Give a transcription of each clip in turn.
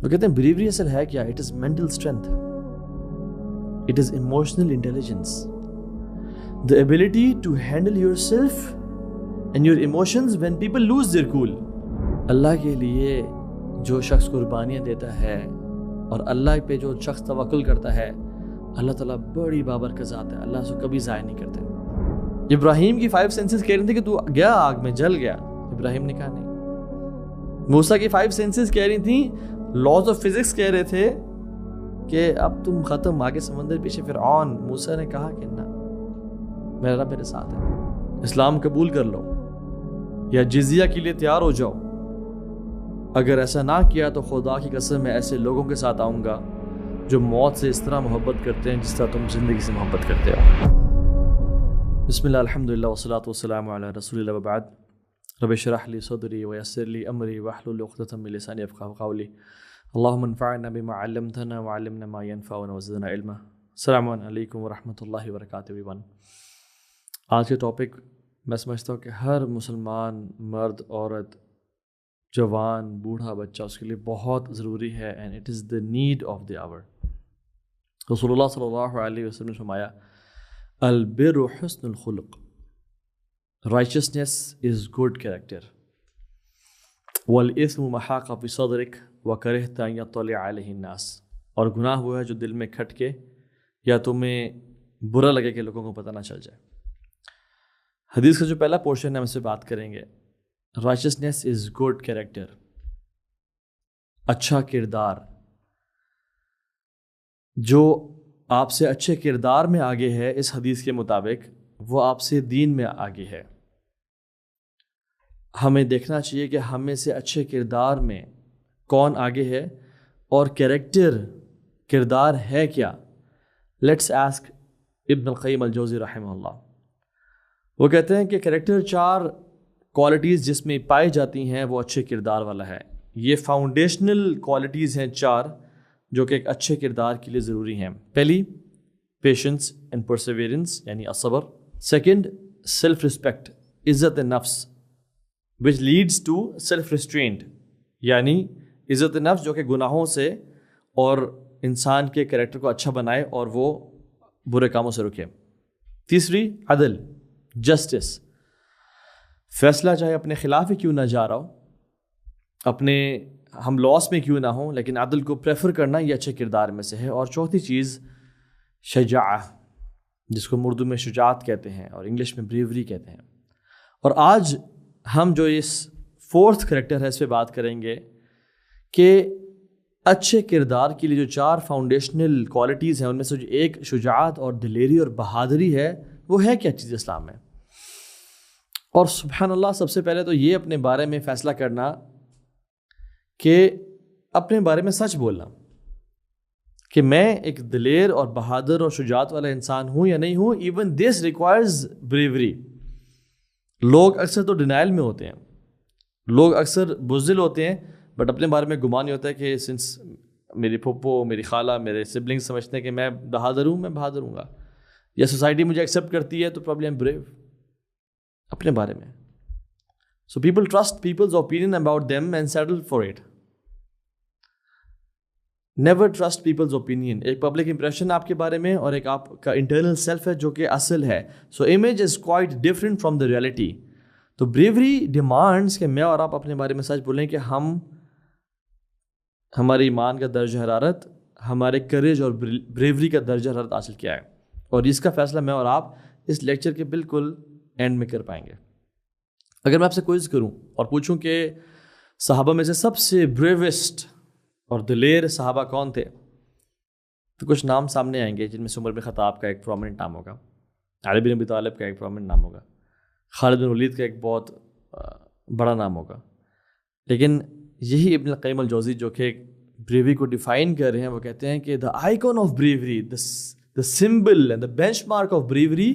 وہ کہتے ہیں بریوری اصل ہے کیا؟ It is mental strength, it is emotional intelligence, the ability to handle yourself and your emotions when people lose their cool. اللہ کے لیے جو شخص قربانیاں دیتا ہے اور اللہ پہ جو شخص توکل کرتا ہے, اللہ تعالیٰ بڑی بابرکت ذات ہے, اللہ اس کو کبھی ضائع نہیں کرتے. ابراہیم کی 5 سینسز کہہ رہی تھی کہ تو گیا آگ میں جل گیا, ابراہیم نے کہا نہیں. موسیٰ کی 5 سینسز کہہ رہی تھیں, لاز آف فزکس کہہ رہے تھے کہ اب تم ختم, آگے سمندر پیچھے فرعون. موسیٰ نے کہا کہ نہ, میرا رب میرے ساتھ ہے, اسلام قبول کر لو یا جزیہ کے لیے تیار ہو جاؤ. اگر ایسا نہ کیا تو خدا کی قسم میں ایسے لوگوں کے ساتھ آؤں گا جو موت سے اس طرح محبت کرتے ہیں جس طرح تم زندگی سے محبت کرتے ہو. بسم اللہ الحمدللہ والصلاۃ والسلام علی رسول اللہ وبعد. رب اشرح لی صدری ویسر لی امری واحلل عقدۃ من لسانی یفقهوا قولی. اللهم انفعنا بما علمتنا وعلمنا ما ينفعنا وزدنا علما. السلام علیکم ورحمۃ اللہ وبرکاتہ. آج کے ٹاپک میں سمجھتا ہوں کہ ہر مسلمان مرد, عورت, جوان, بوڑھا, بچہ اس کے لیے بہت ضروری ہے, and it is the need of the hour. رسول اللہ صلی اللہ علیہ وسلم نے فرمایا البر حسن الخلق, رائچسنس از گڈ کیریکٹر, والاثم ما حاق فی صدرک وکرہت ان یطلع علیہ الناس, اور گناہ وہ ہے جو دل میں کھٹ کے یا تمہیں برا لگے کہ لوگوں کو پتہ نہ چل جائے. حدیث کا جو پہلا پورشن ہے ہم اس سے بات کریں گے. رائچسنس از گڈ کیریکٹر, اچھا کردار. جو آپ سے اچھے کردار میں آگے ہے اس حدیث کے مطابق, وہ آپ سے دین میں آگے ہے. ہمیں دیکھنا چاہیے کہ ہمیں سے اچھے کردار میں کون آگے ہے اور کیریکٹر, کردار ہے کیا. لیٹس آسک ابن القیم الجوزی رحمہ اللہ. وہ کہتے ہیں کہ کریکٹر 4 کوالٹیز جس میں پائی جاتی ہیں وہ اچھے کردار والا ہے. یہ فاؤنڈیشنل کوالٹیز ہیں 4 جو کہ ایک اچھے کردار کے لیے ضروری ہیں. پہلی پیشنس اینڈ پرسیویرنس یعنی الصبر. سیکنڈ سیلف رسپیکٹ, عزت نفس which leads to self restraint, یعنی عزت نفس جو کہ گناہوں سے اور انسان کے کریکٹر کو اچھا بنائے اور وہ برے کاموں سے رکے. تیسری عدل, جسٹس, فیصلہ چاہے اپنے خلاف ہی کیوں نہ جا رہا ہو, اپنے ہم لاس میں کیوں نہ ہوں, لیکن عدل کو پریفر کرنا یہ اچھے کردار میں سے ہے. اور چوتھی چیز شجاع, جس کو اردو میں شجاعت کہتے ہیں اور انگلش میں بریوری کہتے ہیں. اور آج ہم جو اس 4تھ کریکٹر ہے اس پہ بات کریں گے کہ اچھے کردار کے لیے جو 4 فاؤنڈیشنل کوالٹیز ہیں ان میں سے جو ایک شجاعت اور دلیری اور بہادری ہے, وہ ہے کیا چیز اسلام میں. اور سبحان اللہ, سب سے پہلے تو یہ اپنے بارے میں فیصلہ کرنا کہ اپنے بارے میں سچ بولنا کہ میں ایک دلیر اور بہادر اور شجاعت والا انسان ہوں یا نہیں ہوں. Even this requires bravery. لوگ اکثر تو ڈینائل میں ہوتے ہیں, لوگ اکثر بزدل ہوتے ہیں, بٹ اپنے بارے میں گمان یہ ہوتا ہے کہ سنس میری پھپھو, میری خالہ, میرے سبلنگ سمجھتے ہیں کہ میں بہادر ہوں, میں بہادر ہوں گا, یا سوسائٹی مجھے ایکسیپٹ کرتی ہے تو پرابلی ایم بریو. اپنے بارے میں so people trust people's opinion about them and settle for it. Never trust people's opinion. ایک پبلک امپریشن آپ کے بارے میں اور ایک آپ کا انٹرنل سیلف ہے جو کہ اصل ہے. So image is quite different from the reality. تو بریوری ڈیمانڈس کہ میں اور آپ اپنے بارے میں سچ بولیں کہ ہمارے ایمان کا درجہ حرارت, ہمارے کریج اور بریوری کا درجہ حرارت حاصل کیا ہے. اور اس کا فیصلہ میں اور آپ اس لیکچر کے بالکل اینڈ میں کر پائیں گے. اگر میں آپ سے کوئز کروں اور پوچھوں کہ صحابہ میں سے سب سے بریوسٹ اور دلیر صحابہ کون تھے, تو کچھ نام سامنے آئیں گے جن میں سے عمر بن خطاب کا ایک پرومیننٹ نام ہوگا, علی بن ابی طالب کا ایک پرومیننٹ نام ہوگا, خالد بن ولید کا ایک بہت بڑا نام ہوگا. لیکن یہی ابن القیم الجوزی جو کہ بریوری کو ڈیفائن کر رہے ہیں, وہ کہتے ہیں کہ the icon of bravery, the symbol and the benchmark of bravery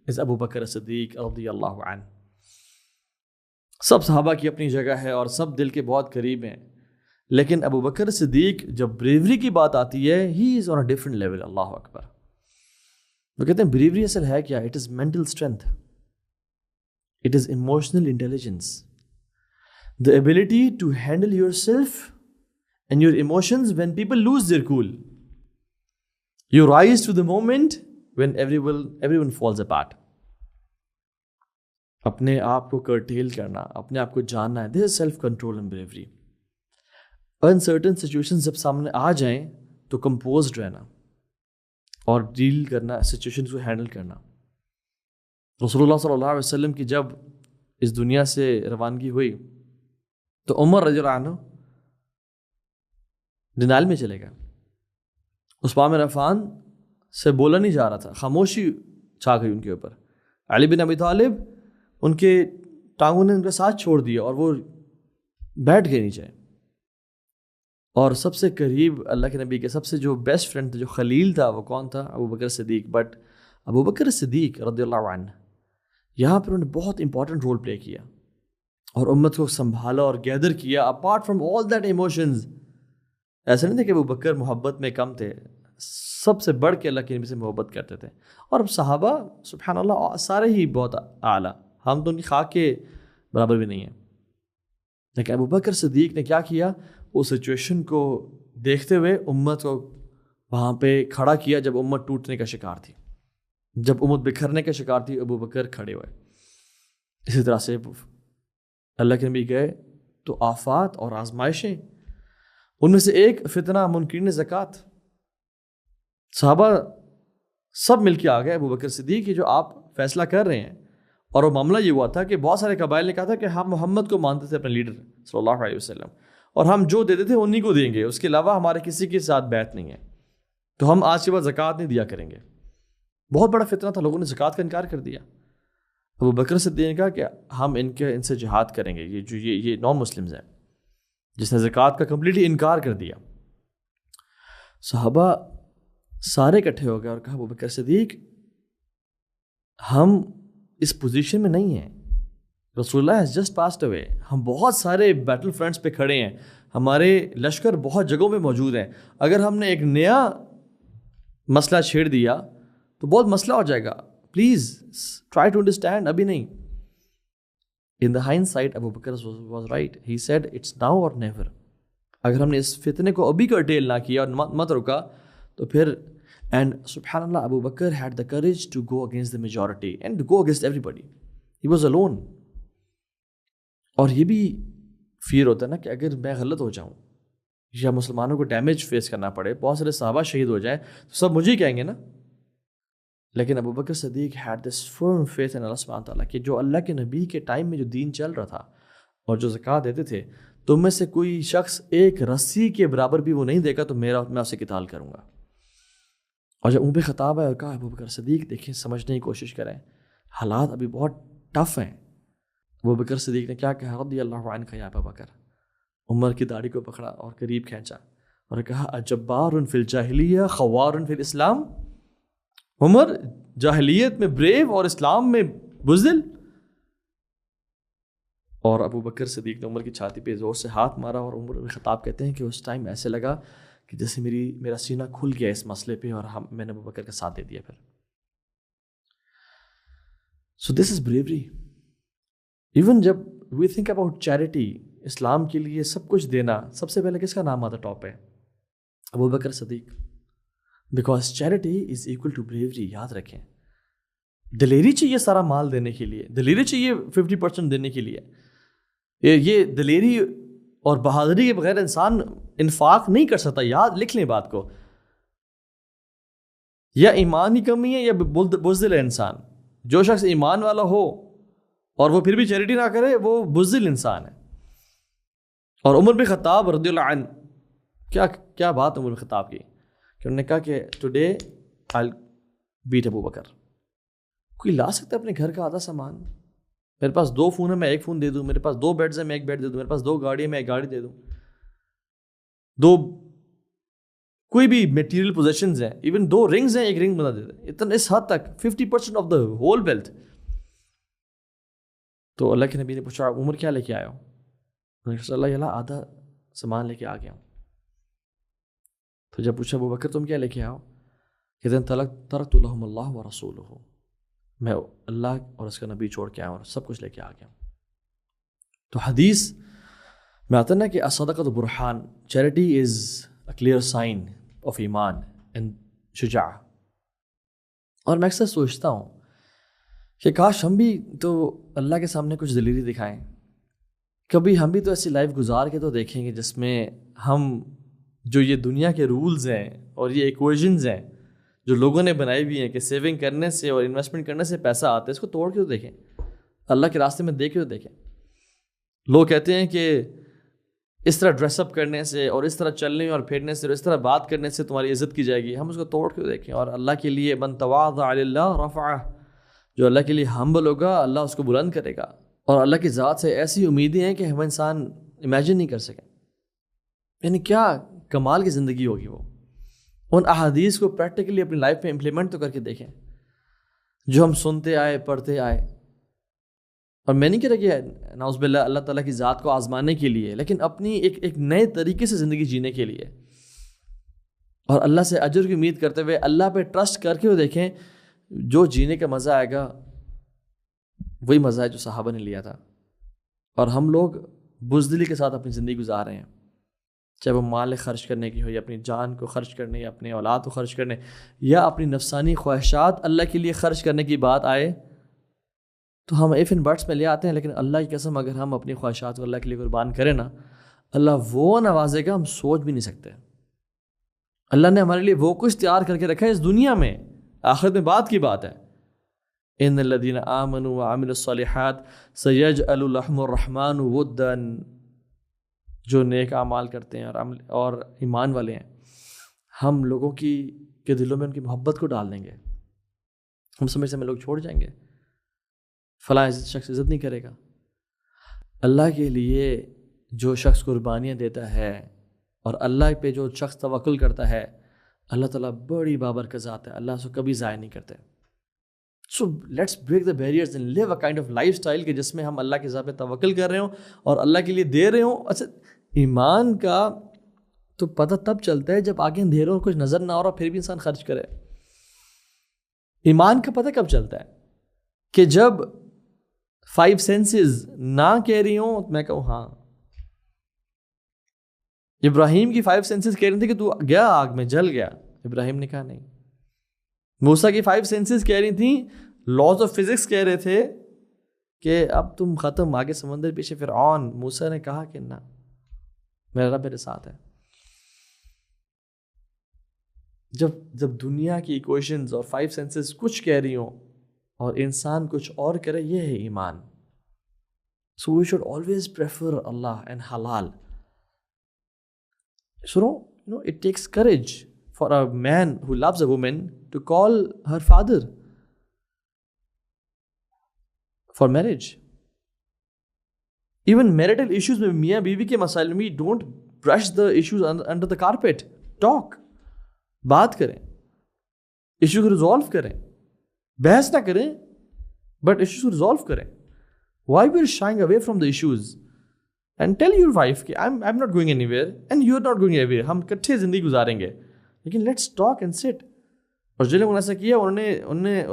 is ابو بکر صدیق رضی اللہ عنہ. سب صحابہ کی اپنی جگہ ہے اور سب دل کے بہت قریب ہیں, لیکن ابو بکر صدیق جب بریوری کی بات آتی ہے, ہی از آن اے ڈفرنٹ لیول. اللہ اکبر. وہ کہتے ہیں بریوری اصل ہے کیا؟ It is mental strength, it is emotional intelligence, the ability to handle yourself and your emotions when people lose their cool. You rise to the moment when everyone falls apart. اپنے آپ کو curtail کرنا, اپنے آپ کو جاننا ہے. This is self control and bravery. In certain situation جب سامنے آ جائیں تو کمپوزڈ رہنا اور ڈیل کرنا, سچویشن کو ہینڈل کرنا. رسول اللہ صلی اللہ علیہ وسلم کی جب اس دنیا سے روانگی ہوئی تو عمر رضی اللہ عنہ ڈینائل میں چلے گئے. عثمان بن عفان سے بولا نہیں جا رہا تھا, خاموشی چھا گئی ان کے اوپر. علی بن ابی طالب ان کے ٹانگوں نے ان کا ساتھ چھوڑ دیا اور وہ بیٹھ گئے نیچے. اور سب سے قریب اللہ کے نبی کے سب سے جو بیسٹ فرینڈ تھا, جو خلیل تھا, وہ کون تھا؟ ابو بکر صدیق. بٹ ابو بکر صدیق رضی اللہ عنہ یہاں پر انہوں نے بہت امپورٹنٹ رول پلے کیا اور امت کو سنبھالا اور گیدر کیا. Apart from all that emotions, ایسا نہیں تھا کہ ابو بکر محبت میں کم تھے, سب سے بڑھ کے اللہ کے نبی سے محبت کرتے تھے. اور صحابہ سبحان اللہ سارے ہی بہت اعلیٰ, ہم تو ان کی خاک کے برابر بھی نہیں ہیں. لیکن ابو بکر صدیق نے کیا کیا, اس سچویشن کو دیکھتے ہوئے امت کو وہاں پہ کھڑا کیا جب امت ٹوٹنے کا شکار تھی, جب امت بکھرنے کا شکار تھی, ابو بکر کھڑے ہوئے. اسی طرح سے اللہ کے نبی گئے تو آفات اور آزمائشیں, ان میں سے ایک فتنہ منکرین زکوٰۃ. صحابہ سب مل کے آ گئے ابو بکر صدیق کی جو آپ فیصلہ کر رہے ہیں. اور وہ معاملہ یہ ہوا تھا کہ بہت سارے قبائل نے کہا تھا کہ ہم محمد کو مانتے تھے اپنے لیڈر صلی اللہ علیہ وسلم, اور ہم جو دیتے تھے انہیں کو دیں گے, اس کے علاوہ ہمارے کسی کے ساتھ بیعت نہیں ہے, تو ہم آج کے بعد زکوٰۃ نہیں دیا کریں گے. بہت بڑا فتنہ تھا, لوگوں نے زکوٰۃ کا انکار کر دیا. ابو بکر صدیق نے کہا کہ ہم ان سے جہاد کریں گے, یہ نان مسلمز ہیں, جس نے زکوٰۃ کا کمپلیٹلی انکار کر دیا. صحابہ سارے اکٹھے ہو گئے اور کہا ابو بکر صدیق ہم اس پوزیشن میں نہیں ہیں, رسول اللہ ہیز جسٹ پاسڈ اوے, ہم بہت سارے بیٹل فرنٹس پہ کھڑے ہیں, ہمارے لشکر بہت جگہوں پہ موجود ہیں, اگر ہم نے ایک نیا مسئلہ چھیڑ دیا تو بہت مسئلہ ہو جائے گا, پلیز ٹرائی ٹو انڈرسٹینڈ, ابھی نہیں. In the hindsight Abu Bakr was right, he said it's now or never. اگر ہم نے اس فتنے کو ابھی کرٹیل نہ کیا اور مت رکا تو پھر, and subhanallah Abu Bakr had the courage to go against the majority and to go against everybody. He was alone. اور یہ بھی فیئر ہوتا ہے نا کہ اگر میں غلط ہو جاؤں یا مسلمانوں کو ڈیمیج فیس کرنا پڑے, بہت سارے صحابہ شہید ہو جائیں تو سب مجھے ہی کہیں گے نا. لیکن ابو بکر صدیق had this firm faith in اللہ سبحانہ تعالیٰ کہ جو اللہ کے نبی کے ٹائم میں جو دین چل رہا تھا اور جو زکوٰۃ دیتے تھے, تم میں سے کوئی شخص ایک رسی کے برابر بھی وہ نہیں دے گا تو میں اسے قتال کروں گا. اور جب عمر خطاب ہے اور کہا ابو بکر صدیق دیکھیں سمجھنے کی کوشش کریں, حالات ابھی بہت ٹف ہیں. ابو بکر صدیق نے کیا کہا, رضی اللہ عنہ یا ابا بکر, عمر کی داڑھی کو پکڑا اور قریب کھینچا اور کہا اجبار فی الجاہلیہ خوار فی الاسلام. عمر جاہلیت میں بریو اور اسلام میں بزدل. اور ابو بکر صدیق نے عمر کی چھاتی پہ زور سے ہاتھ مارا اور عمر خطاب کہتے ہیں کہ اس ٹائم ایسے لگا کہ جیسے میرا سینہ کھل گیا اس مسئلے پہ اور میں نے ابو بکر کا ساتھ دے دیا. پھر سو دس از بریوری. ایون جب وی تھنک اباؤٹ چیریٹی, اسلام کے لیے سب کچھ دینا, سب سے پہلے کس کا نام آتا ٹاپ پہ؟ ابو بکر Siddiq. Because charity is equal to bravery. یاد رکھیں, دلیری چاہیے سارا مال دینے کے لیے, دلیری چاہیے 50% دینے کے لیے. یہ دلیری اور بہادری کے بغیر انسان انفاق نہیں کر سکتا. یاد لکھ لیں بات کو, یا ایمان کی کمی ہے یا بزدل ہے انسان. جو شخص ایمان والا ہو اور وہ پھر بھی چیریٹی نہ کرے وہ بزدل انسان ہے. اور عمر بن خطاب رضی اللہ عنہ, کیا بات عمر بن خطاب کی, کہ انہوں نے کہا کہ ٹوڈے آئی بیٹ ابو بکر. کوئی لا سکتا ہے اپنے گھر کا آدھا سامان؟ میرے پاس 2 فون ہے میں 1 فون دے دوں, میرے پاس 2 بیڈز ہیں میں 1 بیڈ دے دوں, میرے پاس 2 گاڑی ہے میں 1 گاڑی دے دوں, 2 کوئی بھی میٹیریل پوزیشنز ہیں, ایون 2 رنگز ہیں 1 رنگ بنا دے دیں. اتنا اس حد تک 50% آف دا ہول ویلتھ. تو اللہ کے نبی نے پوچھا عمر کیا لے کے آیا ہو؟ صلی اللہ علیہ آدھا سامان لے کے آ گیا ہوں. تو جب پوچھا ابو بکر تم کیا لے کے آؤ؟ کہ دن ترکت لہم اللہ و رسولہ, میں اللہ اور اس کا نبی چھوڑ کے آیا اور سب کچھ لے کے آ گیا. تو حدیث میں آتا نا کہ الصدقۃ برہان، charity is a clear sign of ایمان اینڈ شجاع. اور میں اکثر سوچتا ہوں کہ کاش ہم بھی تو اللہ کے سامنے کچھ دلیری دکھائیں. کبھی ہم بھی تو ایسی لائف گزار کے تو دیکھیں گے جس میں ہم جو یہ دنیا کے رولز ہیں اور یہ ایکویشنز ہیں جو لوگوں نے بنائی ہوئی ہیں کہ سیونگ کرنے سے اور انویسٹمنٹ کرنے سے پیسہ آتا ہے، اس کو توڑ کے تو دیکھیں، اللہ کے راستے میں دے کے تو دیکھیں. لوگ کہتے ہیں کہ اس طرح ڈریس اپ کرنے سے اور اس طرح چلنے اور پھیرنے سے اور اس طرح بات کرنے سے تمہاری عزت کی جائے گی. ہم اس کو توڑ کے دیکھیں. اور اللہ کے لیے من تواضع للہ رفعہ، جو اللہ کے لیے ہمبل ہوگا اللہ اس کو بلند کرے گا. اور اللہ کی ذات سے ایسی امیدیں ہیں کہ ہم انسان امیجن نہیں کر سکیں. یعنی کیا کمال کی زندگی ہوگی وہ. ان احادیث کو پریکٹیکلی اپنی لائف میں امپلیمنٹ تو کر کے دیکھیں جو ہم سنتے آئے پڑھتے آئے. اور میں نہیں کہہ رہا کہ نعوذ باللہ اللہ تعالیٰ کی ذات کو آزمانے کے لیے، لیکن اپنی ایک نئے طریقے سے زندگی جینے کے لیے اور اللہ سے اجر کی امید کرتے ہوئے اللہ پہ ٹرسٹ کر کے وہ دیکھیں. جو جینے کا مزہ آئے گا وہی مزہ ہے جو صحابہ نے لیا تھا. اور ہم لوگ بزدلی کے ساتھ اپنی زندگی گزار رہے ہیں، چاہے وہ مال خرچ کرنے کی ہو یا اپنی جان کو خرچ کرنے یا اپنے اولاد کو خرچ کرنے یا اپنی نفسانی خواہشات اللہ کے لیے خرچ کرنے کی بات آئے تو ہم ایف ان بٹس میں لے آتے ہیں. لیکن اللہ کی قسم اگر ہم اپنی خواہشات کو اللہ کے لیے قربان کریں نا، اللہ وہ نوازے گا ہم سوچ بھی نہیں سکتے. اللہ نے ہمارے لیے وہ کچھ تیار کر کے رکھا ہے اس دنیا میں، آخرت میں بات کی بات ہے. ان الذین آمنوا وعملوا الصالحات سیجعل لهم الرحمن ودا، جو نیک اعمال کرتے ہیں اور ایمان والے ہیں، ہم لوگوں کے دلوں میں ان کی محبت کو ڈال دیں گے. ہم سمجھ سے میں لوگ چھوڑ جائیں گے، فلاں شخص عزت نہیں کرے گا. اللہ کے لیے جو شخص قربانیاں دیتا ہے اور اللہ پہ جو شخص توکل کرتا ہے، اللہ تعالیٰ بڑی بابرکت ذات ہے، اللہ اس کو کبھی ضائع نہیں کرتے. So let's break the barriers and live a kind of life style کہ جس میں ہم اللہ کے ذات پہ توکل کر رہے ہوں اور اللہ کے لیے دے رہے ہوں. اچھا، ایمان کا تو پتہ تب چلتا ہے جب آگے اندھیروں اور کچھ نظر نہ ہو رہا پھر بھی انسان خرچ کرے. ایمان کا پتہ کب چلتا ہے کہ جب 5 سینسز نہ کہہ رہی ہوں تو میں کہوں ہاں. ابراہیم کی 5 سینسز کہہ رہی تھی کہ تو گیا آگ میں جل گیا، ابراہیم نے کہا نہیں. موسیٰ کی 5 سینسز کہہ رہی تھیں، لاز آف فزکس کہہ رہے تھے کہ اب تم ختم، آگے سمندر پیچھے فرعون. موسیٰ نے کہا کہ نہ، میرا رب میرے ساتھ ہے. جب دنیا کی ایکویشنز اور 5 سینسز کچھ کہہ رہی ہوں اور انسان کچھ اور کرے، یہ ہے ایمان. So we should always prefer Allah and halal. So it takes courage for a man who loves a woman to call her father for marriage. Even marital issues میں میاں بیوی کے مسائل میں don't brush the issues under the carpet. Talk. بات کریں، issue کو resolve کریں، بحث نہ کریں بٹ ایشوز کو ریزالو کریں. Why we are shying away from the issues? And tell your wife کہ I'm not going anywhere and you're not going anywhere. ہم کٹھے زندگی گزاریں گے، لیکن let's talk and sit. اور جن لوگوں نے ایسا کیا انہوں نے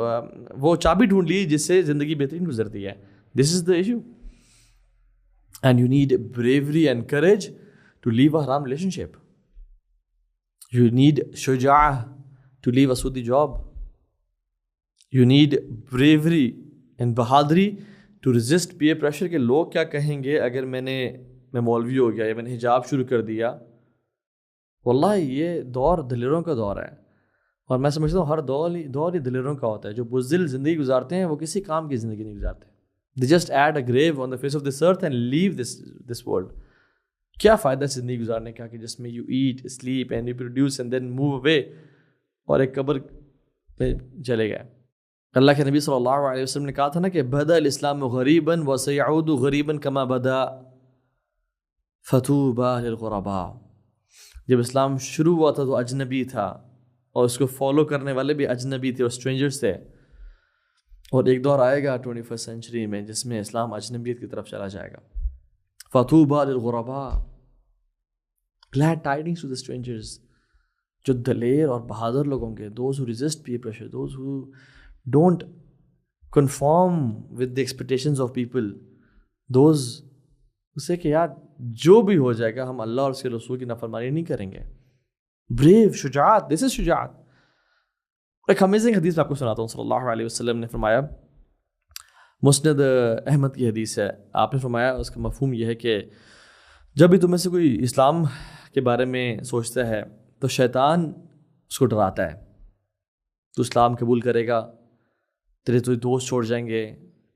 وہ چابی ڈھونڈ لی جس سے زندگی بہترین گزرتی ہے. This is the issue. And you need bravery and courage to leave a haram relationship. You need shuja'ah to leave a sudi job. You need bravery and bahadri to resist peer pressure کہ لوگ کیا کہیں گے اگر میں مولوی ہو گیا یا میں نے حجاب شروع کر دیا. واللہ یہ دور دلیروں کا دور ہے، اور میں سمجھتا ہوں ہر دور ہی دلیروں کا ہوتا ہے. جو بزدل زندگی گزارتے ہیں وہ کسی کام کی زندگی نہیں گزارتے. They just add a grave on the face of this earth and leave this world. کیا فائدہ زندگی گزارنے کا کہ جس میں you eat, sleep and reproduce and then move away اور ایک قبر پہ چلے گئے. اللہ کے نبی صلی اللہ علیہ وسلم نے کہا تھا نا کہ بدا الاسلام غریباً وسیعود غریباً کما بدا فطوبی للغرباء. جب اسلام شروع ہوا تھا تو اجنبی تھا اور اس کو فالو کرنے والے بھی اجنبی تھے اور اسٹرینجرز تھے. اور ایک دور آئے گا 21st سینچری میں جس میں اسلام اجنبیت کی طرف چلا جائے گا. فطوبی للغرباء. glad tidings to the strangers. جو دلیر اور بہادر لوگ ہوں گے, those who resist peer pressure, those who don't conform with the expectations of people, those اسے کہ یار جو بھی ہو جائے گا ہم اللہ اور اس کے رسول کی نافرمانی نہیں کریں گے. بریو, شجاعت, دس از شجاعت. ایک امیزنگ حدیث میں آپ کو سناتا ہوں. صلی اللہ علیہ وسلم نے فرمایا, مسند احمد کی حدیث ہے, آپ نے فرمایا اس کا مفہوم یہ ہے کہ جب بھی تم میں سے کوئی اسلام کے بارے میں سوچتا ہے تو شیطان اس کو ڈراتا ہے. تو اسلام قبول کرے گا, تیرے تجھے دوست چھوڑ جائیں گے,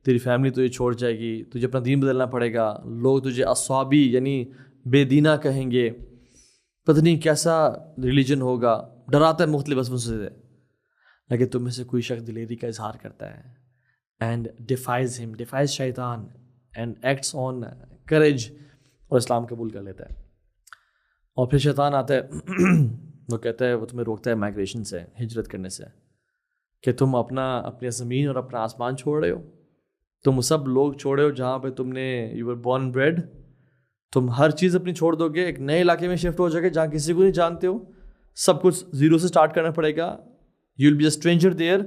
تیری فیملی تجھے چھوڑ جائے گی, تجھے اپنا دین بدلنا پڑے گا, لوگ تجھے اصحابی یعنی بے دینہ کہیں گے, پتہ نہیں کیسا ریلیجن ہوگا, ڈراتا ہے مختلف وسوسوں سے. لیکن تم میں سے کوئی شخص دلیری کا اظہار کرتا ہے اینڈ ڈیفائز شیطان اینڈ ایکٹس آن کریج, اور اسلام قبول کر لیتا ہے. اور پھر شیطان آتا ہے, وہ کہتا ہے, وہ تمہیں روکتا ہے مائگریشن سے, ہجرت کرنے سے, کہ تم اپنی زمین اور اپنا آسمان چھوڑ رہے ہو, تم سب لوگ چھوڑے ہو جہاں پہ تم نے یو ور بورن بریڈ, تم ہر چیز اپنی چھوڑ دو گے, ایک نئے علاقے میں شفٹ ہو جائے گے جہاں کسی کو نہیں جانتے ہو, سب کچھ زیرو سے سٹارٹ کرنا پڑے گا, you will be a stranger there,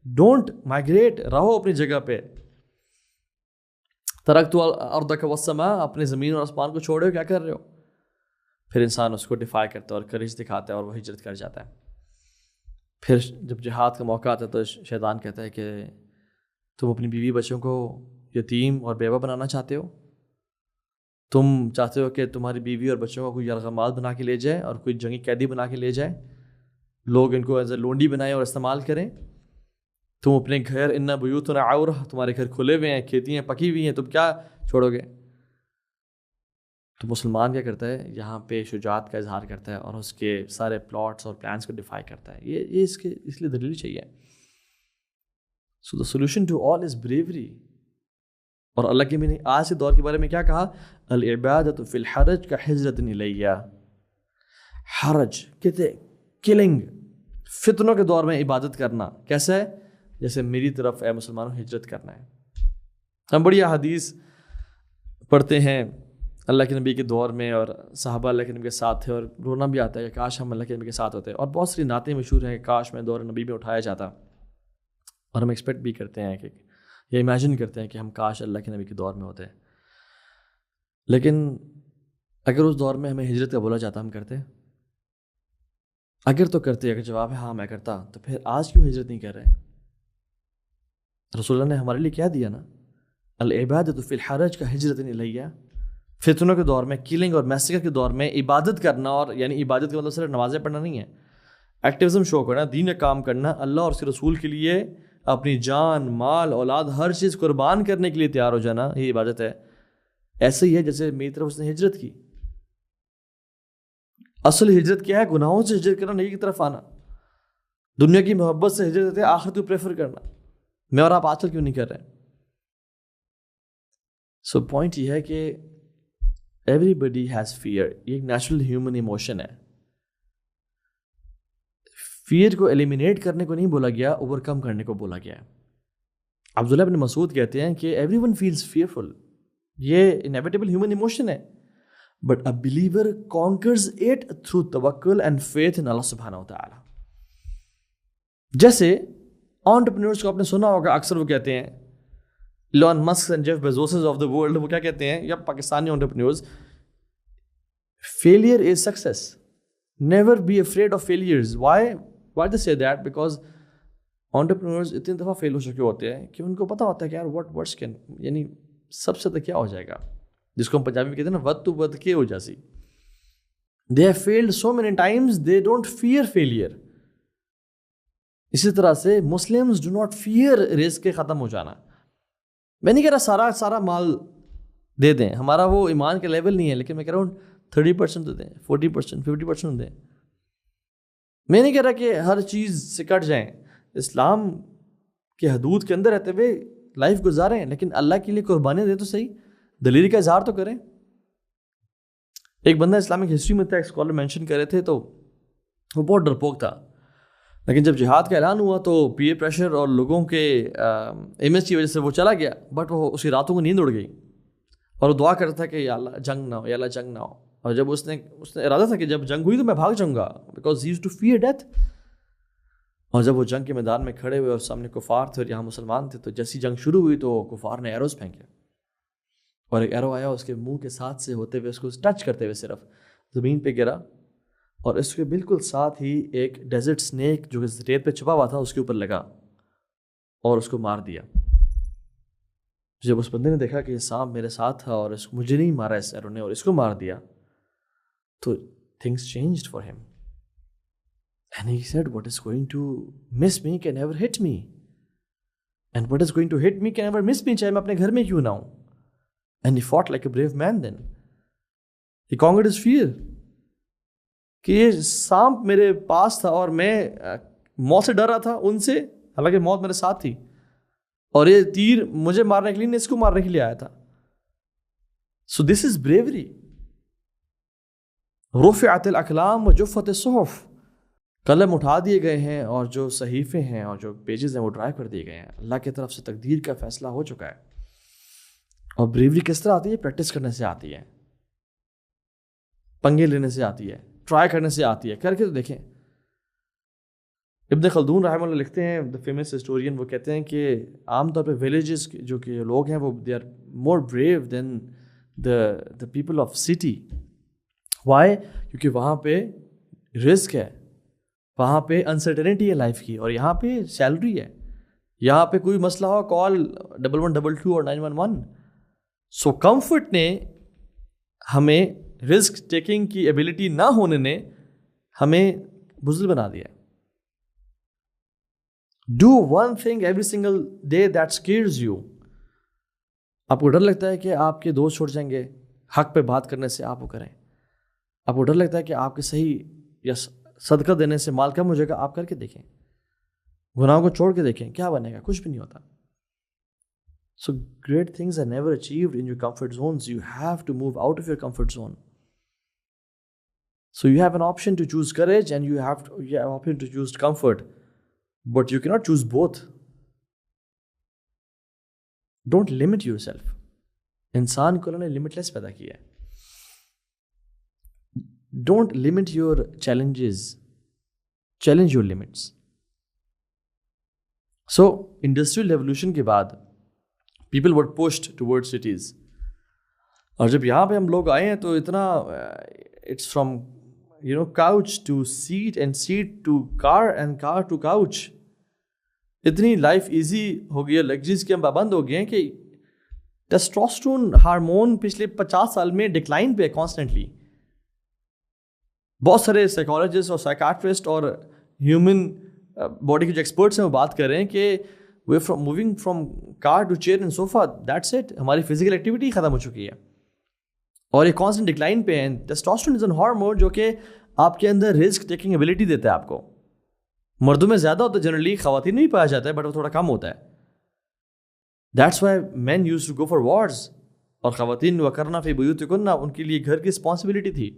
don't migrate, رہو اپنی جگہ پہ. ترکت ارضک والسماء, اپنے زمین اور آسمان کو چھوڑے ہو, کیا کر رہے ہو؟ پھر انسان اس کو ڈیفائی کرتا ہے اور کریج دکھاتا ہے اور وہ ہجرت کر جاتا ہے. پھر جب جہاد کا موقع آتا ہے تو شیطان کہتا ہے کہ تم اپنی بیوی بچوں کو یتیم اور بیوہ بنانا چاہتے ہو, تم چاہتے ہو کہ تمہاری بیوی اور بچوں کو کوئی یرغمال بنا کے لے جائے اور کوئی جنگی قیدی بنا کے لے جائے, لوگ ان کو ایز اے لونڈی بنائیں اور استعمال کریں. تم اپنے گھر ان بیوتنا عورہ, تمہارے گھر کھلے ہوئے ہیں, کھیتیاں پکی ہوئی ہیں, تم کیا چھوڑو گے؟ تو مسلمان کیا کرتا ہے, یہاں پہ شجاعت کا اظہار کرتا ہے اور اس کے سارے پلاٹس اور پلانس کو ڈیفائی کرتا ہے. یہ اس لیے دلیل چاہیے. So the solution to all is bravery. اور اللہ کے نے آج کے دور کے بارے میں کیا کہا, العبادۃ فی الحرج کا ہجرت الیہ. حرج کہتے کلنگ, فتنوں کے دور میں عبادت کرنا کیسا ہے؟ جیسے میری طرف اے مسلمانوں ہجرت کرنا ہے. ہم بڑی احادیث پڑھتے ہیں اللہ کے نبی کے دور میں, اور صحابہ اللہ کے نبی کے ساتھ تھے, اور رونا بھی آتا ہے کہ کاش ہم اللہ کے نبی کے ساتھ ہوتے. اور بہت سی نعتیں مشہور ہیں کہ کاش میں دور نبی میں اٹھایا جاتا, اور ہم ایکسپیکٹ بھی کرتے ہیں کہ یہ امیجن کرتے ہیں کہ ہم کاش اللہ کے نبی کے دور میں ہوتے. لیکن اگر اس دور میں ہمیں ہجرت کا بولا جاتا ہم کرتے؟ اگر تو کرتے, اگر جواب ہے ہاں میں کرتا, تو پھر آج کیوں ہجرت نہیں کر رہے؟ رسول اللہ نے ہمارے لیے کیا دیا نا, العبادۃ فی الحرج کا ہجرت الیہ. فتنوں کے دور میں, کلنگ اور میسیکر کے دور میں عبادت کرنا, اور یعنی عبادت کا مطلب صرف نمازیں پڑھنا نہیں ہے, ایکٹیویزم شو کرنا, دین کا کام کرنا, اللہ اور اس کے رسول کے لیے اپنی جان, مال, اولاد, ہر چیز قربان کرنے کے لیے تیار ہو جانا, یہ عبادت ہے. ایسے ہی ہے جیسے میری طرف اس نے ہجرت کی. اصل ہجرت کیا ہے؟ گناہوں سے ہجرت کرنا, نیکی کی طرف آنا, دنیا کی محبت سے ہجرت ہے, آخرت کو پریفر کرنا. میں اور آپ آج کل کیوں نہیں کر رہے؟ سو پوائنٹ یہ ہے کہ ایوری بڈی ہیز فیئر, یہ ایک نیچرل ہیومن ایموشن ہے. فیئر کو ایلیمینیٹ کرنے کو نہیں بولا گیا, اوور کم کرنے کو بولا گیا ہے. عبداللہ بن مسعود کہتے ہیں کہ ایوری ون فیلز فیئرفل, یہ انیویٹیبل ہیومن ایموشن ہے, but a believer conquers it through توکل اینڈ فیتھ ان اللہ سبحانہ و تعالی. جیسے انٹرپرینورز کو آپ نے سنا ہوگا, اکثر وہ کہتے ہیں, Elon Musk and Jeff Bezos of the world, وہ کیا کہتے ہیں, یا Pakistani entrepreneurs, failure is success, never be afraid of failures. Why they say that? Because entrepreneurs اتنی دفعہ فیل ہو چکے ہوتے ہیں کہ ان کو پتہ ہوتا ہے کہ یار واٹ ورڈس کین, یعنی سب سے کیا ہو جائے گا, جس کو ہم پنجابی میں کہتے ہیں نا ود تو ود کے ہو جاسی. They have failed so many times, they don't fear failure. اسی طرح سے مسلمز ڈو ناٹ فیئر رزق کے ختم ہو جانا. میں نہیں کہہ رہا سارا مال دے دیں, ہمارا وہ ایمان کا لیول نہیں ہے, لیکن میں کہہ رہا ہوں 30% دے دیں, 40%, 50% دیں. میں نہیں کہہ رہا کہ ہر چیز سے کٹ جائیں, اسلام کے حدود کے اندر رہتے ہوئے لائف گزاریں, لیکن اللہ کے لیے قربانی دیں تو صحیح, دلیری کا اظہار تو کریں. ایک بندہ اسلامک ہسٹری میں تھا, ایک اسکالر مینشن کر رہے تھے, تو وہ بہت ڈرپوک تھا, لیکن جب جہاد کا اعلان ہوا تو پیئر پریشر اور لوگوں کے امیج کی وجہ سے وہ چلا گیا, بٹ وہ اسی راتوں کو نیند اڑ گئی, اور وہ دعا کرتا تھا کہ یا اللہ جنگ نہ ہو, یا اللہ جنگ نہ ہو. اور جب اس نے ارادہ تھا کہ جب جنگ ہوئی تو میں بھاگ جاؤں گا, because he used to fear death. اور جب وہ جنگ کے میدان میں کھڑے ہوئے اور سامنے کفار تھے اور یہاں مسلمان تھے, تو جیسی جنگ شروع ہوئی تو کفار نے ایروز پھینکے, اور ایک ایرو آیا اس کے منہ کے ساتھ سے ہوتے ہوئے اس کو ٹچ کرتے ہوئے صرف زمین پہ گرا، اور اس کے بالکل ساتھ ہی ایک ڈیزرٹ سنیک جو ریت پہ چھپا ہوا تھا اس کے اوپر لگا اور اس کو مار دیا۔ جب اس بندے نے دیکھا کہ یہ سانپ میرے ساتھ تھا اور مجھے نہیں مارا اس ایرو نے اور اس کو مار دیا، تو things changed for him and he said what is going to miss me can never hit me and what is going to hit me can never miss me، چاہے میں اپنے گھر میں کیوں نہ ہوں۔ and he fought like a brave man then he conquered his fear کہ یہ سانپ میرے پاس تھا اور میں موت سے ڈر رہا تھا ان سے، حالانکہ موت میرے ساتھ تھی، اور یہ تیر مجھے مارنے کے لیے نہیں، اس کو مارنے کے لیے آیا تھا۔ so this is bravery۔ رفعت الاقلام وجفت الصحف، قلم اٹھا دیے گئے ہیں اور جو صحیفے ہیں اور جو پیجز ہیں وہ ڈرائیو کر دیے گئے ہیں، اللہ کی طرف سے تقدیر کا فیصلہ ہو چکا ہے۔ اور بریوری کس طرح آتی ہے؟ پریکٹس کرنے سے آتی ہے، پنگے لینے سے آتی ہے، ٹرائی کرنے سے آتی ہے، کر کے تو دیکھیں۔ ابن خلدون رحمہ اللہ لکھتے ہیں، دا فیمس ہسٹورین، وہ کہتے ہیں کہ عام طور پہ ویلیجز جو کہ لوگ ہیں وہ they are more brave than the people of city. Why? کیونکہ وہاں پہ رسک ہے، وہاں پہ انسرٹنٹی ہے لائف کی، اور یہاں پہ سیلری ہے، یہاں پہ کوئی مسئلہ ہو کال 1122 اور 911۔ سو کمفرٹ نے ہمیں، رسک ٹیکنگ کی ایبلٹی نہ ہونے نے ہمیں بزدل بنا دیا۔ Do one thing every single day that scares you. آپ کو ڈر لگتا ہے کہ آپ کے دوست چھوڑ جائیں گے، حق پہ بات کرنے سے آپ وہ کریں۔ آپ کو ڈر لگتا ہے کہ آپ کے صحیح یا صدقہ دینے سے مال کم ہو جائے گا، آپ کر کے دیکھیں، گناہوں کو چھوڑ کے دیکھیں، کیا بنے گا؟ کچھ بھی نہیں ہوتا۔ So great things are never achieved in your comfort zones, you have to move out of your comfort zone. So you have an option to choose courage and you have an option to choose comfort, but you cannot choose both. Don't limit yourself. انسان کو انہوں نے limitless پیدا کیا ہے۔ Don't limit your challenges. Challenge your limits. So industrial revolution کے بعد people were pushed towards cities. اور جب یہاں پہ ہم لوگ آئے ہیں تو اتنا it's from couch to seat and seat to car and car to couch، اتنی لائف ایزی ہو گئی ہے، لگژریز کے ہم پابند ہو گئے ہیں کہ ٹیسٹوسٹرون ہارمون پچھلے 50 سال میں ڈکلائن پہ ہے کانسٹنٹلی۔ بہت سارے سائیکالوجسٹ اور سائیکاٹرسٹ اور ہیومن باڈی کے جو ایکسپرٹس ہیں وہ بات کر رہے ہیں کہ we from moving from car to chair and صوفہ، دیٹس اٹ، ہماری فزیکل ایکٹیویٹی ختم ہو چکی ہے اور یہ کانسٹنٹ ڈکلائن پہ ہے۔ ٹیسٹوسٹرون از این ہارمون جو کہ آپ کے اندر رسک ٹیکنگ ایبلٹی دیتا ہے آپ کو۔ مردوں میں زیادہ ہوتا ہے جنرلی، خواتین میں بھی پایا جاتا ہے بٹ وہ تھوڑا کم ہوتا ہے۔ That's why men use to go for wars, اور خواتین وقرنا فی بیوتکن، ان کے لیے گھر کی رسپانسبلٹی تھی۔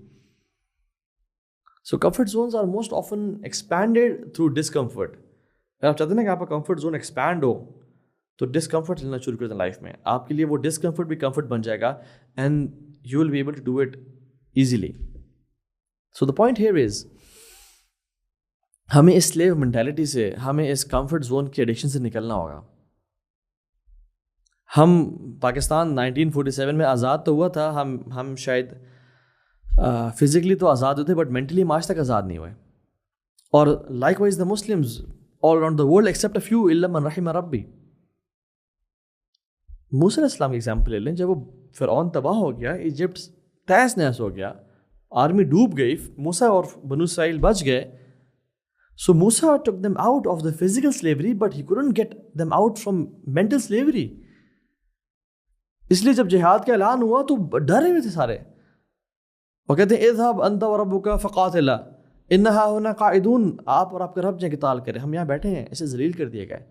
So comfort zones are most often expanded through discomfort. اگر آپ چاہتے ہیں نا کہ آپ کا کمفرٹ زون ایکسپینڈ ہو تو ڈسکمفرٹ لینا شروع کر دیں لائف میں، آپ کے لیے وہ ڈسکمفرٹ بھی کمفرٹ بن جائے گا and you will be able to do it easily. So the point here is ہمیں اس slave mentality سے، ہمیں اس comfort zone کی addiction سے نکلنا ہوگا۔ ہم پاکستان 1947 میں آزاد تو ہوا تھا، ہم شاید فزیکلی تو آزاد ہوتے بٹ مینٹلی ہم آج تک آزاد نہیں ہوئے۔ اور like wise the Muslims all around the world except a few الا من رحم ربی۔ موسیٰ علیہ السلام کی ایگزامپل لے لیں، جب وہ فرعون تباہ ہو گیا، ایجپٹ تہس نہس ہو گیا، آرمی ڈوب گئی، موسیٰ اور بنو اسرائیل بچ گئے۔ سو موسیٰ took them out of the physical slavery but he couldn't get them out from mental slavery۔ اس لیے جب جہاد کا اعلان ہوا تو ڈرے ہوئے تھے سارے، وہ کہتے ہیں اذهب انت وربك فقاتلا انہا هنا قاعدون، آپ اور آپ کا رب جائیں قتال کریں، ہم یہاں بیٹھے ہیں۔ اسے ذلیل کر دیے گئے،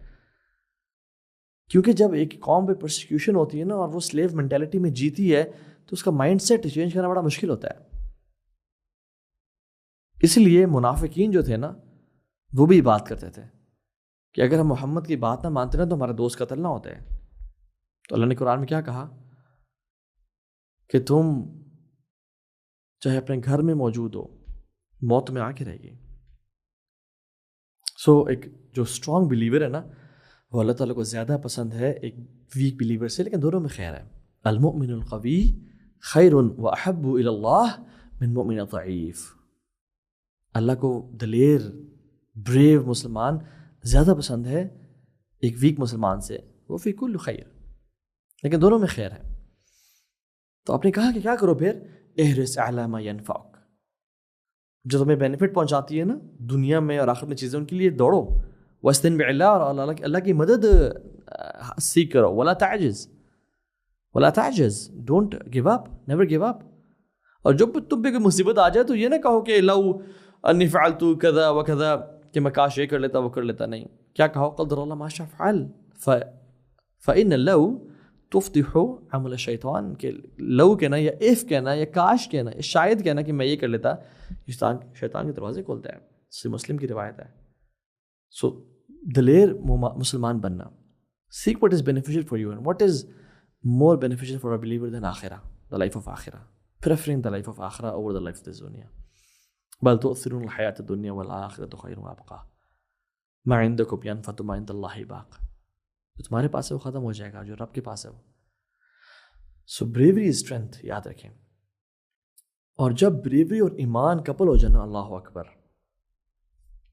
کیونکہ جب ایک قوم پہ پرسیکیوشن ہوتی ہے نا اور وہ سلیو مینٹیلٹی میں جیتی ہے تو اس کا مائنڈ سیٹ چینج کرنا بڑا مشکل ہوتا ہے۔ اس لیے منافقین جو تھے نا وہ بھی بات کرتے تھے کہ اگر ہم محمد کی بات نہ مانتے نا تو ہمارا دوست قتل نہ ہوتا ہے۔ تو اللہ نے قرآن میں کیا کہا کہ تم چاہے اپنے گھر میں موجود ہو، موت میں آ کے رہے گی۔ سو ایک جو اسٹرانگ بلیور ہے نا وہ اللہ تعالیٰ کو زیادہ پسند ہے ایک ویک بلیور سے، لیکن دونوں میں خیر ہے۔ المؤمن القوی خیر و احب الی اللہ من مؤمن ضعیف. اللہ کو دلیر بریو مسلمان زیادہ پسند ہے ایک ویک مسلمان سے. وہ فی کل خیر، لیکن دونوں میں خیر ہے. تو آپ نے کہا کہ کیا کرو پھر؟ احرص علی ما ینفعک، جو تمہیں بینیفٹ پہنچاتی ہے نا دنیا میں اور آخرت میں چیزیں، ان کے لیے دوڑو. واستعن باللہ، اور اللہ کی مدد سیکھ کرو. ولا تعجز، don't give up, never give up. اور جب تم پہ کوئی مصیبت آ جائے تو یہ نہ کہو کہ لو انی فعلت کذا و کذا، کہ میں کاش یہ کر لیتا وہ کر لیتا. نہیں، کیا کہو؟ قدر اللہ ما شاء فعل. فإن لو تفتح عمل الشیطان، کہ لو کہنا یا اف کہنا یا کاش کہنا یا شاید کہنا کہ میں یہ کر لیتا، شیطان کے دروازے کھولتا ہے. صحیح مسلم کی روایت ہے. سو دلیر مسلمان بننا. Seek what is beneficial for you and what is more beneficial for a believer than آخرہ, the life of آخرہ. Preferring the life of آخرہ over the life of this dunya. بل تؤثرون الحیاة الدنیا والآخرة خیر وابقى. ما عندكم ينفد وما عند الله باق. جو تمہارے پاس ہے وہ ختم ہو جائے گا، جو رب کے پاس ہے وہ. So bravery is strength، یاد رکھیں. اور جب بریوری اور ایمان کپل ہو جانا، اللہ اکبر،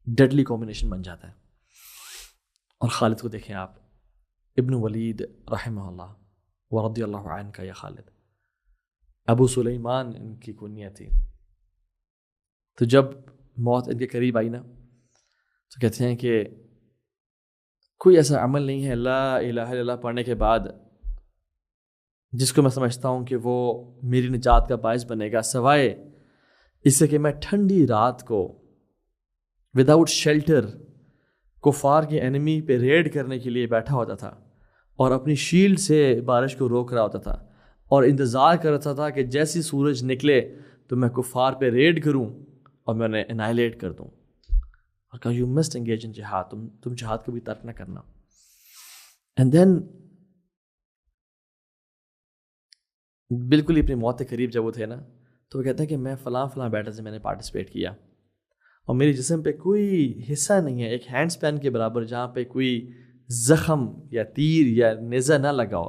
ڈیڈلی کمبینیشن بن جاتا ہے. اور خالد کو دیکھیں آپ، ابن ولید رحمہ اللہ ورضی اللہ عنہ کا یہ خالد، ابو سلیمان ان کی کنیہ تھی. تو جب موت ان کے قریب آئی نا تو کہتے ہیں کہ کوئی ایسا عمل نہیں ہے لا الہ الا اللہ پڑھنے کے بعد جس کو میں سمجھتا ہوں کہ وہ میری نجات کا باعث بنے گا، سوائے اس سے کہ میں ٹھنڈی رات کو وداؤٹ شیلٹر کفار کی اینمی پہ ریڈ کرنے کے لیے بیٹھا ہوتا تھا اور اپنی شیلڈ سے بارش کو روک رہا ہوتا تھا اور انتظار کر رہا تھا کہ جیسی سورج نکلے تو میں کفار پہ ریڈ کروں اور میں انہیں انائلیٹ کر دوں. اور کہا یو مسٹ انگیج ان جہاد، تم جہاد کو بھی ترک نہ کرنا. اینڈ دین بالکل ہی اپنی موت کے قریب جب وہ تھے نا تو وہ کہتے ہیں کہ میں فلاں بیٹل سے میں نے پارٹیسپیٹ کیا اور میری جسم پہ کوئی حصہ نہیں ہے ایک ہینڈ سپین کے برابر جہاں پہ کوئی زخم یا تیر یا نیزہ نہ لگا ہو،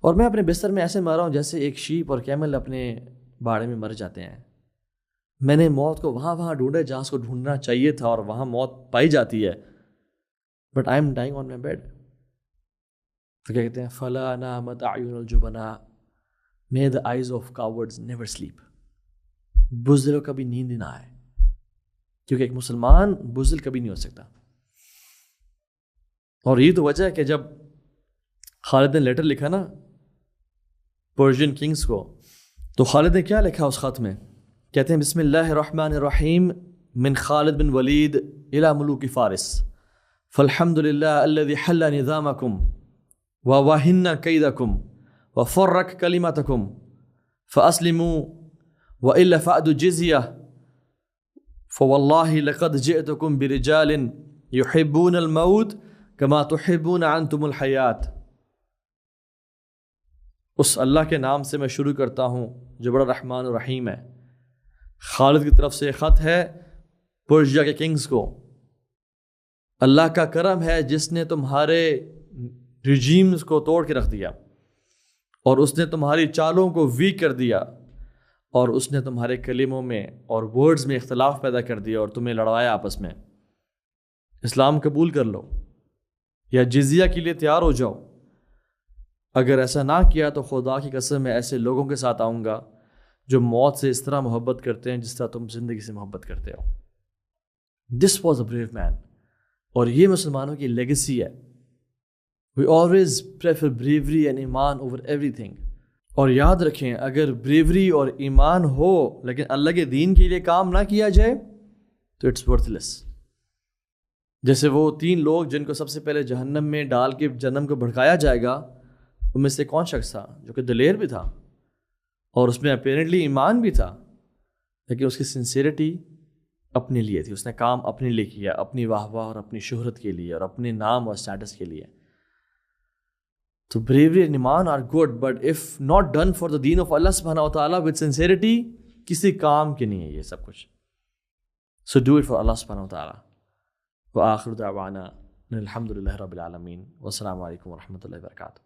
اور میں اپنے بستر میں ایسے مرا ہوں جیسے ایک شیپ اور کیمل اپنے باڑے میں مر جاتے ہیں. میں نے موت کو وہاں ڈھونڈا جہاں اس کو ڈھونڈنا چاہیے تھا اور وہاں موت پائی جاتی ہے، but I am dying on my bed. تو کیا کہتے ہیں فلا نامت اعین الجبناء may the eyes of cowards never sleep. بزدلوں کبھی نیند نہ آئے، کیونکہ ایک مسلمان بزدل کبھی نہیں ہو سکتا. اور یہ تو وجہ ہے کہ جب خالد نے لیٹر لکھا نا پرشین کنگز کو، تو خالد نے کیا لکھا اس خط میں؟ کہتے ہیں بسم اللہ الرحمن الرحیم من خالد بن ولید الى ملوک فارس فالحمد للہ الذي حل نظامکم ووہن کیدکم وفرق کلمتکم فاسلموا والا فأدوا الجزیہ فواللہ لقد جئتکم برجال يحبون الموت كما تحبون انتم الحیات. اس اللہ کے نام سے میں شروع کرتا ہوں جو بڑا رحمان و رحیم ہے. خالد کی طرف سے خط ہے پرشیا کے کنگز کو. اللہ کا کرم ہے جس نے تمہارے رجیمز کو توڑ کے رکھ دیا اور اس نے تمہاری چالوں کو ویک کر دیا اور اس نے تمہارے کلموں میں اور ورڈز میں اختلاف پیدا کر دیا اور تمہیں لڑوایا آپس میں. اسلام قبول کر لو یا جزیہ کے لیے تیار ہو جاؤ. اگر ایسا نہ کیا تو خدا کی قسم میں ایسے لوگوں کے ساتھ آؤں گا جو موت سے اس طرح محبت کرتے ہیں جس طرح تم زندگی سے محبت کرتے ہو. دس واز اے بریو مین. اور یہ مسلمانوں کی لیگیسی ہے. We always prefer bravery and iman over everything. اور یاد رکھیں اگر بریوری اور ایمان ہو لیکن اللہ کے دین کے لیے کام نہ کیا جائے تو اٹس ورتھ لیس. جیسے وہ 3 لوگ جن کو سب سے پہلے جہنم میں ڈال کے جہنم کو بھڑکایا جائے گا، ان میں سے کون شخص تھا جو کہ دلیر بھی تھا اور اس میں اپیرنٹلی ایمان بھی تھا، لیکن اس کی سنسیئرٹی اپنے لیے تھی. اس نے کام اپنے لیے کیا، اپنی واہ واہ اور اپنی شہرت کے لیے اور اپنے نام اور اسٹیٹس کے لیے. تو bravery and ایمان are good, but if not done for the deen of Allah subhanahu wa ta'ala with sincerity کسی کام کے نہیں ہے یہ سب کچھ. So do it for Allah subhanahu wa ta'ala. وآخر دعوانا الحمد للہ رب العالمین والسلام علیکم ورحمۃ اللہ وبرکاتہ.